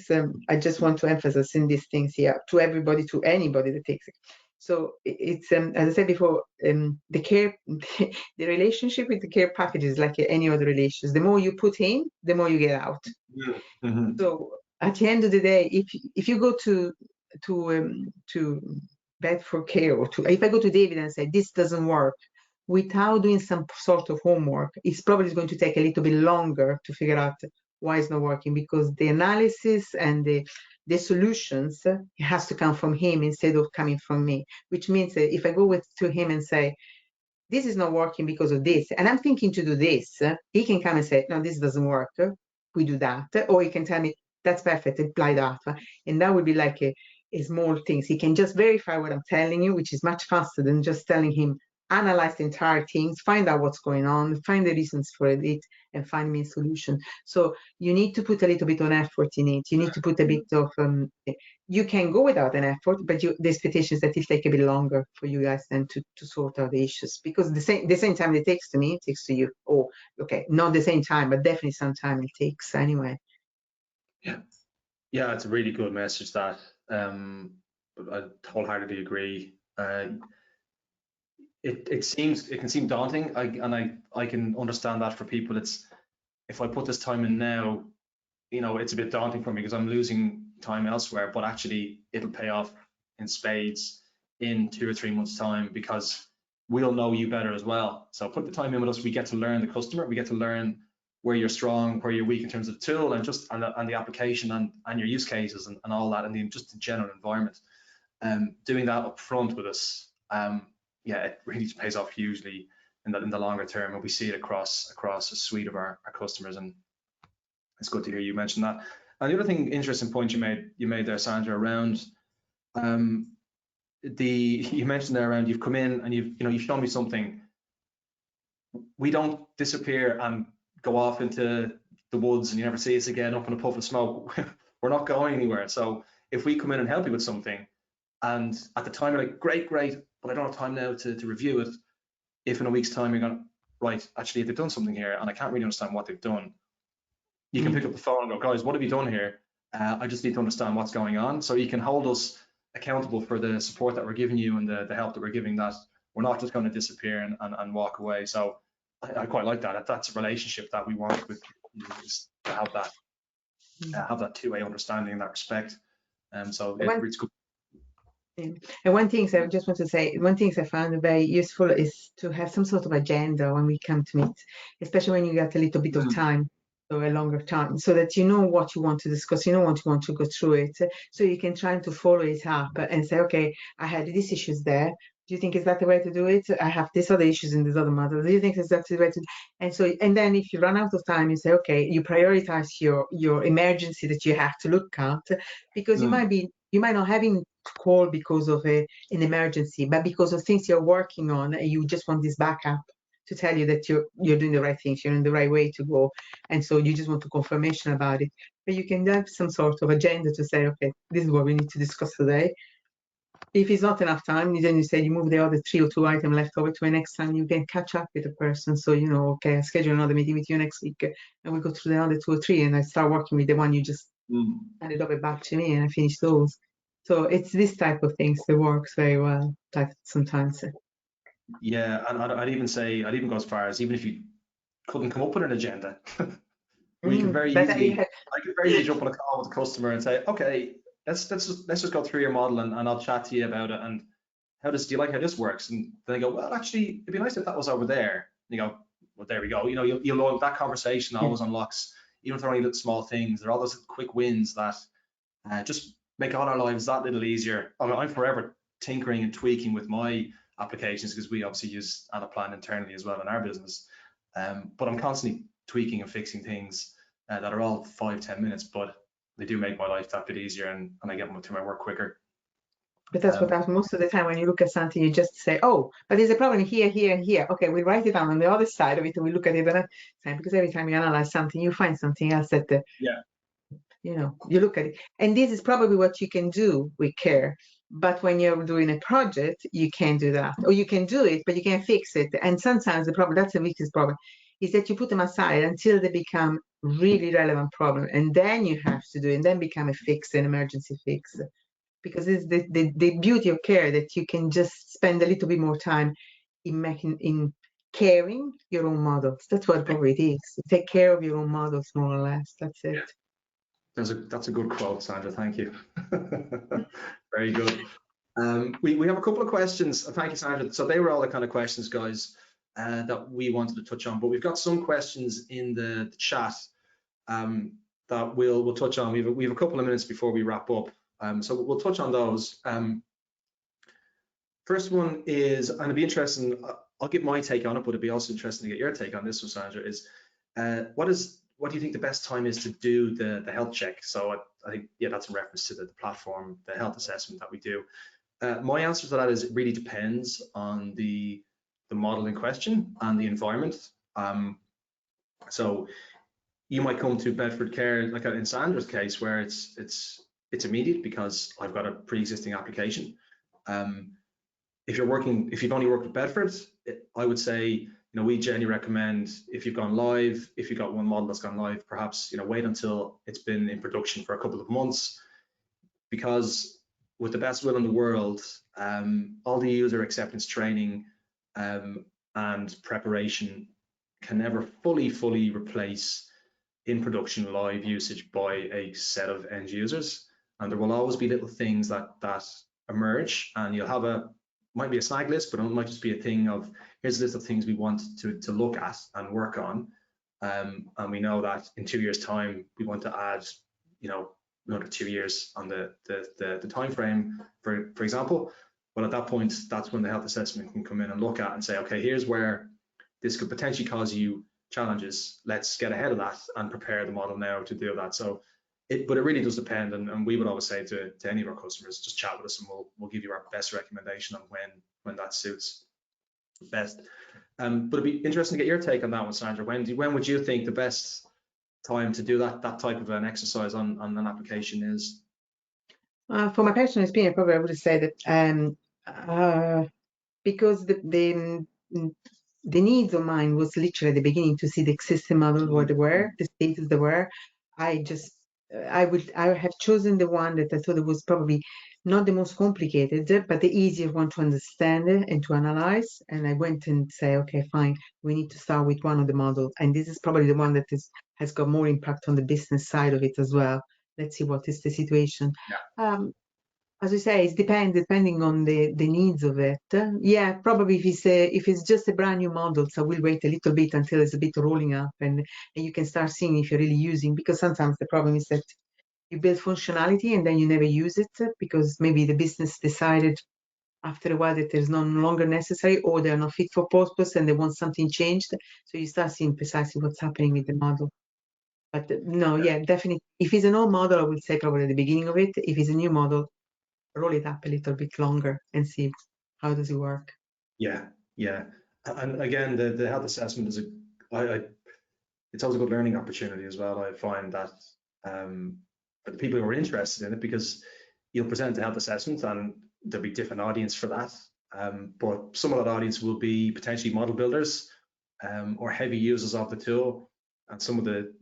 I just want to emphasize in these things here, to everybody, to anybody that takes it. So it's as I said before, the care, the relationship with the care package is like any other relations. The more you put in, the more you get out. So at the end of the day, if you go to Bedford Care, or if I go to David and say this doesn't work, without doing some sort of homework, it's probably going to take a little bit longer to figure out why it's not working, because the analysis and the solutions, it has to come from him instead of coming from me, which means that if I go to him and say, this is not working because of this, and I'm thinking to do this, he can come and say, no, this doesn't work, we do that. Or he can tell me, that's perfect, apply that. And that would be like a small things. He can just verify what I'm telling you, which is much faster than just telling him, analyze the entire things, find out what's going on, find the reasons for it, and find me a solution. So you need to put a little bit of effort in it. You need to put a bit of, you can go without an effort, but the expectation is that it'll take a bit longer for you guys then to sort out the issues, because the same time it takes to me, it takes to you. Oh, okay, not the same time, but definitely some time it takes anyway. Yeah, it's a really good message, that. But I wholeheartedly agree. It can seem daunting, I can understand that for people. It's, if I put this time in now, it's a bit daunting for me because I'm losing time elsewhere, but actually it'll pay off in spades in 2 or 3 months' time, because we'll know you better as well. So put the time in with us. We get to learn the customer. We get to learn where you're strong, where you're weak in terms of the tool, and just and the application and your use cases and all that, and just the general environment. Doing that up front with us, yeah, it really pays off hugely in the longer term, and we see it across a suite of our customers, and it's good to hear you mention that. And the other interesting point you made there, Sandra, around you mentioned there around, you've come in and you've shown me something. We don't disappear and go off into the woods and you never see us again up in a puff of smoke. We're not going anywhere. So if we come in and help you with something, and at the time you're like, great, but I don't have time now to review it. If in a week's time you're going, right, actually they've done something here and I can't really understand what they've done, you can pick up the phone and go, guys, what have you done here? I just need to understand what's going on. So you can hold us accountable for the support that we're giving you and the help that we're giving, that we're not just going to disappear and walk away. So I quite like that. That's a relationship that we want with users, to have that two-way understanding in that respect. So it's good. And one thing I just want to say, one thing I found very useful is to have some sort of agenda when we come to meet, especially when you get a little bit of time, or a longer time, so that you know what you want to discuss, you know what you want to go through it, so you can try to follow it up and say, okay, I had these issues there, Do you think is that the way to do it? I have these other issues in this other model. Do you think is that the way to? And then if you run out of time, you say, okay, you prioritize your emergency that you have to look at, because you might not having to call because of an emergency, but because of things you're working on, and you just want this backup to tell you that you're doing the right things, you're in the right way to go, and so you just want a confirmation about it. But you can have some sort of agenda to say, okay, this is what we need to discuss today. If it's not enough time, then you say you move the other 3 or 2 items left over to the next time you can catch up with the person. So, okay, I schedule another meeting with you next week, and we go through the other 2 or 3, and I start working with the one you just handed over back to me, and I finish those. So it's this type of things that works very well, like sometimes. Yeah, and I'd even go as far as even if you couldn't come up with an agenda, we can very easily, I could very easily jump on a call with the customer and say, okay, let's just go through your model, and I'll chat to you about it. And do you like how this works? And then they go, well, actually, it'd be nice if that was over there. And you go, well, there we go. You'll that conversation always unlocks, even if they're only little small things. They're all those quick wins that just make all our lives that little easier. I mean, I'm forever tinkering and tweaking with my applications, because we obviously use Anaplan internally as well in our business. But I'm constantly tweaking and fixing things that are all 5-10 minutes, but they do make my life that bit easier, and I get to my work quicker. But that's what happens most of the time when you look at something, you just say, oh, but there's a problem here, here, and here. Okay, we write it down on the other side of it, and we look at it another time, because every time you analyze something, you find something else that, you look at it. And this is probably what you can do with care. But when you're doing a project, you can't do that. Or you can do it, but you can't fix it. And sometimes the problem, that's the biggest problem, is that you put them aside until they become really relevant problem. And then you have to do it, and then become a fix, an emergency fix. Because it's the beauty of care, that you can just spend a little bit more time in caring your own models. That's what probably it is. You take care of your own models, more or less. That's it. Yeah. That's a good quote, Sandra. Thank you. Very good. We have a couple of questions. Thank you, Sandra. So they were all the kind of questions, guys, that we wanted to touch on. But we've got some questions in the chat that we'll touch on. We have a couple of minutes before we wrap up. So we'll touch on those. First one is, and it'd be interesting, I'll get my take on it, but it'd be also interesting to get your take on this one, Sandra, is what do you think the best time is to do the health check? So I think, that's in reference to the platform, the health assessment that we do. My answer to that is it really depends on the model in question and the environment. So you might come to Bedford Care, like in Sandra's case, where it's immediate because I've got a pre-existing application. If you've only worked with Bedford, I would say, we generally recommend, if you've gone live, if you've got one model that's gone live, perhaps, wait until it's been in production for a couple of months, because with the best will in the world, all the user acceptance training and preparation can never fully replace in production live usage by a set of end users. And there will always be little things that emerge, and you'll have might be a snag list, but it might just be a thing of, here's a list of things we want to look at and work on. And we know that in 2 years' time, we want to add, another 2 years on the time frame, for example. But at that point, that's when the health assessment can come in and look at and say, okay, here's where this could potentially cause you challenges. Let's get ahead of that and prepare the model now to do that. So, but it really does depend, and we would always say to any of our customers, just chat with us, and we'll give you our best recommendation on when that suits best. But it'd be interesting to get your take on that one, Sandra. When would you think the best time to do that type of an exercise on an application is? For my personal experience, probably I would say that because the needs of mine was literally at the beginning to see the existing model, what they were, the status they were. I have chosen the one that I thought it was probably not the most complicated, but the easier one to understand and to analyze. And I went and say, okay, fine, we need to start with one of the models. And this is probably the one that has got more impact on the business side of it as well. Let's see what is the situation. Yeah. As we say, it's depending on the needs of it. Yeah, probably if it's just a brand new model, so we'll wait a little bit until it's a bit rolling up, and you can start seeing if you're really using, because sometimes the problem is that you build functionality and then you never use it because maybe the business decided after a while that there's no longer necessary, or they're not fit for purpose and they want something changed. So you start seeing precisely what's happening with the model. But no, yeah, definitely. If it's an old model, I would say probably at the beginning of it. If it's a new model, roll it up a little bit longer and see how does it work. Yeah, yeah. And again, the health assessment is it's always a good learning opportunity as well. I find that for the people who are interested in it, because you'll present the health assessment and there'll be different audience for that. But some of that audience will be potentially model builders or heavy users of the tool, and some of the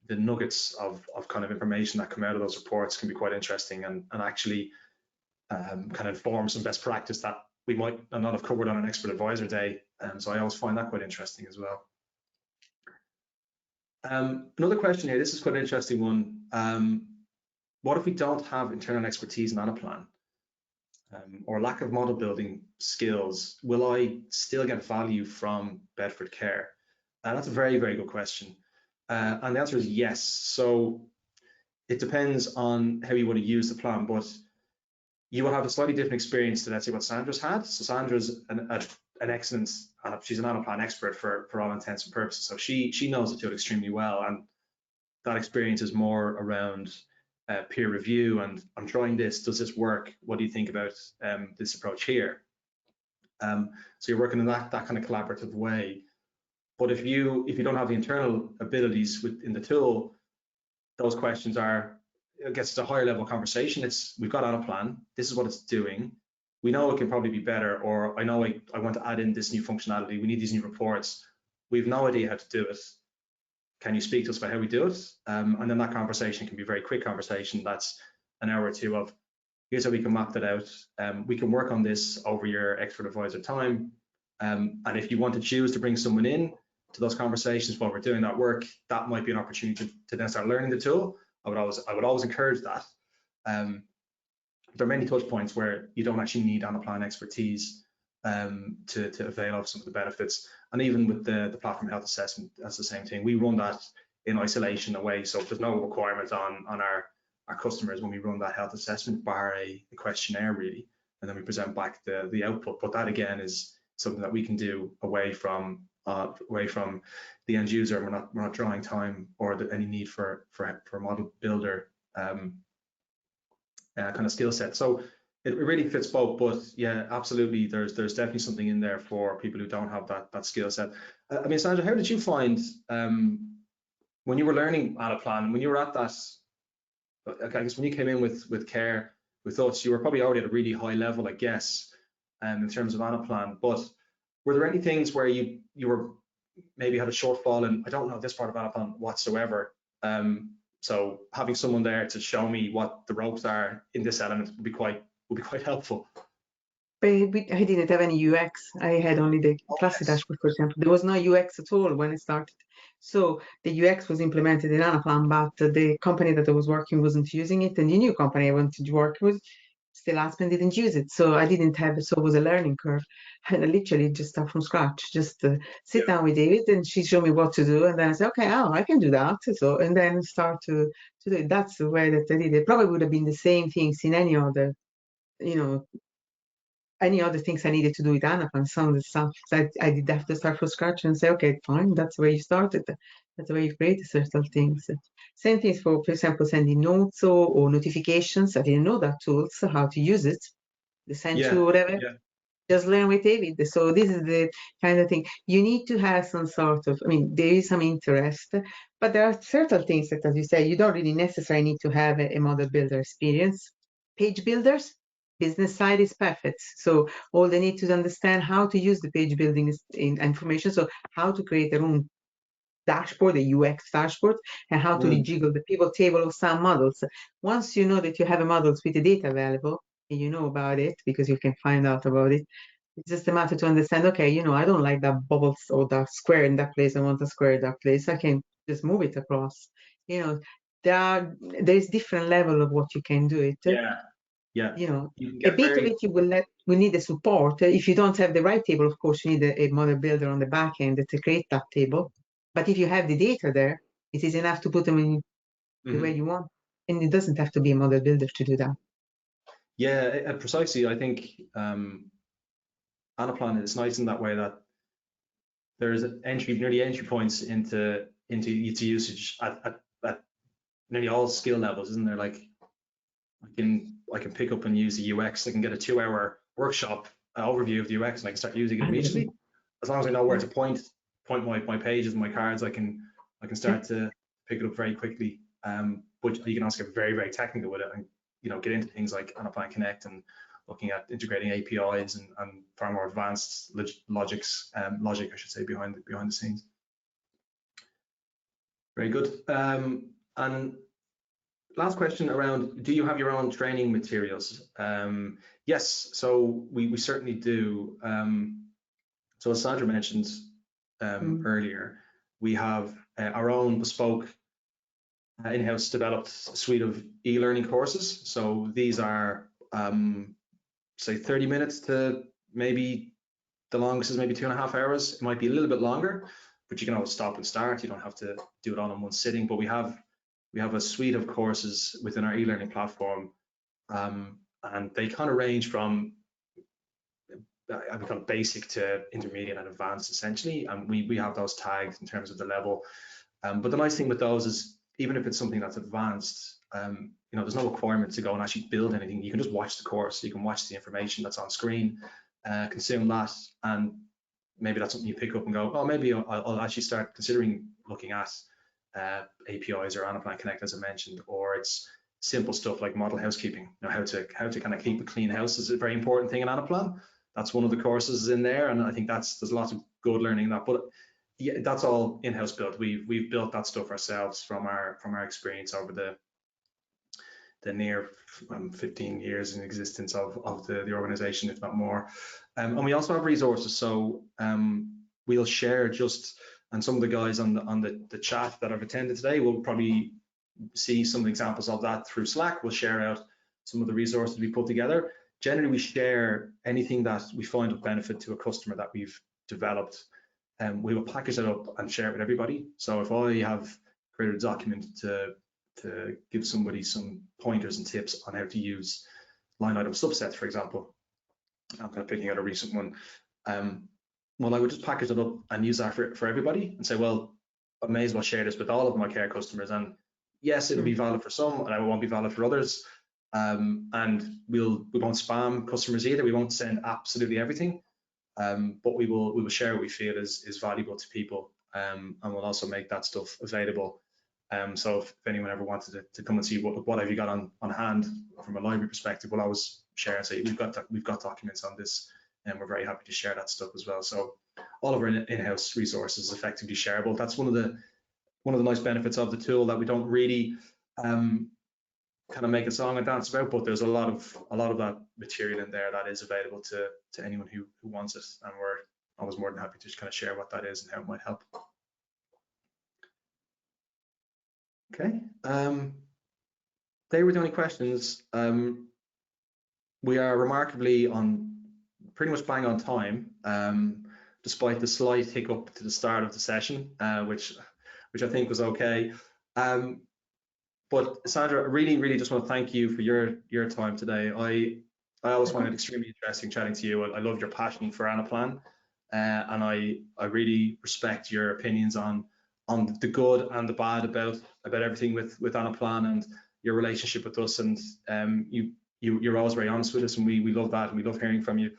nuggets of kind of information that come out of those reports can be quite interesting and actually kind of inform some best practice that we might not have covered on an expert advisor day. So I always find that quite interesting as well. Another question here, this is quite an interesting one. What if we don't have internal expertise in Anaplan or lack of model building skills? Will I still get value from Bedford Care? That's a very, very good question. And the answer is yes. So it depends on how you want to use the plan, but you will have a slightly different experience to, let's say, what Sandra's had. So Sandra's an excellent, she's an Anaplan expert for all intents and purposes. So she knows the tool extremely well, and that experience is more around peer review and I'm trying this, does this work? What do you think about this approach here? So you're working in that kind of collaborative way. But if you don't have the internal abilities within the tool, those questions it gets to a higher level conversation. We've got Anaplan, this is what it's doing. We know it can probably be better, or I know I want to add in this new functionality. We need these new reports. We've no idea how to do it. Can you speak to us about how we do it? And then that conversation can be a very quick conversation. That's an hour or two of, here's how we can map that out. We can work on this over your expert advisor time. And if you want to choose to bring someone in to those conversations while we're doing that work, that might be an opportunity to then start learning the tool. I would always encourage that. There are many touch points where you don't actually need Anaplan expertise to avail of some of the benefits. And even with the platform health assessment, that's the same thing. We run that in isolation away, so there's no requirement on our customers when we run that health assessment, bar a questionnaire really, and then we present back the output. But that again is something that we can do away from the end user. We're not drawing time or any need for a model builder kind of skill set. So it really fits both, but yeah, absolutely, there's definitely something in there for people who don't have that skill set. I mean, Sandra, how did you find when you were learning Anaplan, when you were at that, I guess when you came in with Care, with us, you were probably already at a really high level, I guess, in terms of Anaplan, but were there any things where you were maybe had a shortfall and I don't know this part of Anaplan whatsoever? So having someone there to show me what the ropes are in this element would be quite helpful. But I didn't have any UX. I had only the classic dashboard, for example. There was no UX at all when I started. So the UX was implemented in Anaplan, but the company that I was working wasn't using it, and the new company I wanted to work with, still Aspen, didn't use it. So I didn't have it. So it was a learning curve. And I literally just start from scratch, just sit down with David and she showed me what to do. And then I said, okay, I can do that. So, and then start to do it. That's the way that I did it. Probably would have been the same things in any other, any other things I needed to do with Anaplan. Some of the stuff I did have to start from scratch and say, okay, fine, that's where you started. That's the way you created certain things. Same things for example, sending notes or notifications. I didn't know that tools, how to use it. They send you whatever. Yeah. Just learn with David. So this is the kind of thing. You need to have some sort of, there is some interest, but there are certain things that, as you say, you don't really necessarily need to have a model builder experience. Page builders, business side is perfect. So all they need to understand how to use the page building information. So how to create their own dashboard, a UX dashboard, and how to rejiggle the pivot table of some models. Once you know that you have a models with the data available, and you know about it because you can find out about it, it's just a matter to understand, okay, I don't like that bubbles or that square in that place. I want a square in that place. I can just move it across. There's different level of what you can do it. Yeah. A bit of it you will need the support. If you don't have the right table, of course, you need a model builder on the back end to create that table. But if you have the data there, it is enough to put them in the way you want. And it doesn't have to be a model builder to do that. Yeah, precisely. I think Anaplan is nice in that way that there's nearly entry points into usage at nearly all skill levels, isn't there? Like I can pick up and use the UX. I can get a 2-hour workshop overview of the UX, and I can start using it immediately. As long as I know where to point my pages and my cards, I can start to pick it up very quickly. But you can also get very, very technical with it, and get into things like Anaplan Connect and looking at integrating APIs and far more advanced logic, I should say, behind the scenes. Very good. And last question around, do you have your own training materials? Yes, so we certainly do. So as Sandra mentioned earlier, we have our own bespoke in-house developed suite of e-learning courses. So these are, say, 30 minutes to maybe the longest is maybe 2.5 hours. It might be a little bit longer, but you can always stop and start. You don't have to do it all in one sitting. But we have a suite of courses within our e-learning platform, and they kind of range from I would call it basic to intermediate and advanced, essentially. And we have those tagged in terms of the level. But the nice thing with those is, even if it's something that's advanced, there's no requirement to go and actually build anything. You can just watch the course. You can watch the information that's on screen, consume that, and maybe that's something you pick up and go, oh, maybe I'll actually start considering looking at APIs or Anaplan Connect, as I mentioned, or it's simple stuff like model housekeeping. How to kind of keep a clean house is a very important thing in Anaplan. That's one of the courses in there, and I think there's lots of good learning in that. But yeah, that's all in-house built. We've built that stuff ourselves from our experience over the near 15 years in existence of the organization, if not more. And we also have resources. So we'll share and some of the guys on the chat that have attended today will probably see some examples of that through Slack. We'll share out some of the resources we put together. Generally, we share anything that we find of benefit to a customer that we've developed. We will package it up and share it with everybody. So if I have created a document to give somebody some pointers and tips on how to use line item subsets, for example, I'm kind of picking out a recent one. Well, I would just package it up and use that for everybody and say, well, I may as well share this with all of my care customers. And yes, it'll be valid for some, and it won't be valid for others. And we won't spam customers either. We won't send absolutely everything. But we will share what we feel is valuable to people, and we'll also make that stuff available. So if anyone ever wanted to come and see what have you got on hand from a library perspective, we'll always share and say we've got documents on this, and we're very happy to share that stuff as well. So all of our in-house resources is effectively shareable. That's one of the nice benefits of the tool that we don't really kind of make a song and dance about, but there's a lot of that material in there that is available to anyone who wants it, and we're always more than happy to just kind of share what that is and how it might help. Okay, they were the only questions. We are remarkably pretty much bang on time, despite the slight hiccup to the start of the session, which I think was okay. But Sandra, really just want to thank you for your time today. I always find it extremely interesting chatting to you. I love your passion for Anaplan, and I really respect your opinions on the good and the bad about everything with Anaplan and your relationship with us. And you're always very honest with us, and we love that, and we love hearing from you.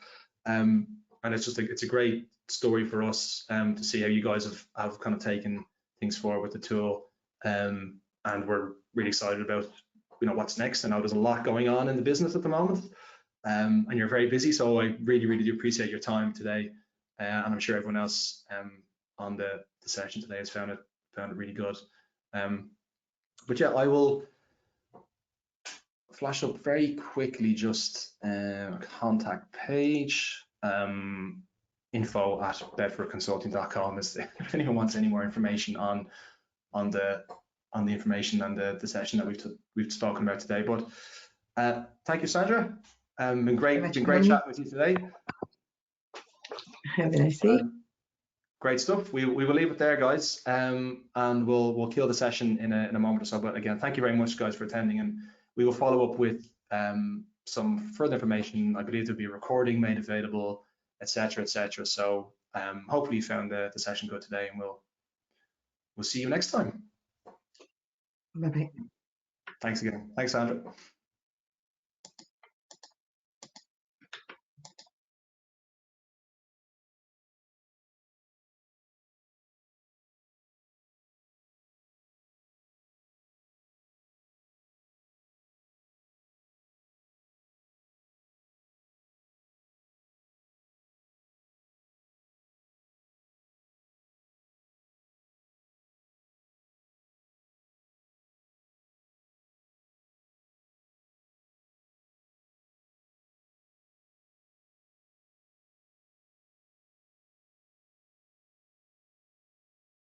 And it's a great story for us to see how you guys have kind of taken things forward with the tool. And we're really excited about what's next. I know there's a lot going on in the business at the moment, and you're very busy, so I really do appreciate your time today, and I'm sure everyone else on the session today has found it really good. But yeah, I will flash up very quickly just a contact page. info@bedfordconsulting.com if anyone wants any more information on the information and the session that we've spoken about today. But thank you, Sandra. Been great chatting with you today. Have a nice day. Great stuff. We will leave it there, guys, and we'll kill the session in a moment or so. But again, thank you very much, guys, for attending, and we will follow up with some further information. I believe there'll be a recording made available, etc., etc. So hopefully you found the session good today, and we'll see you next time. Bye-bye. Thanks again. Thanks, Sandra.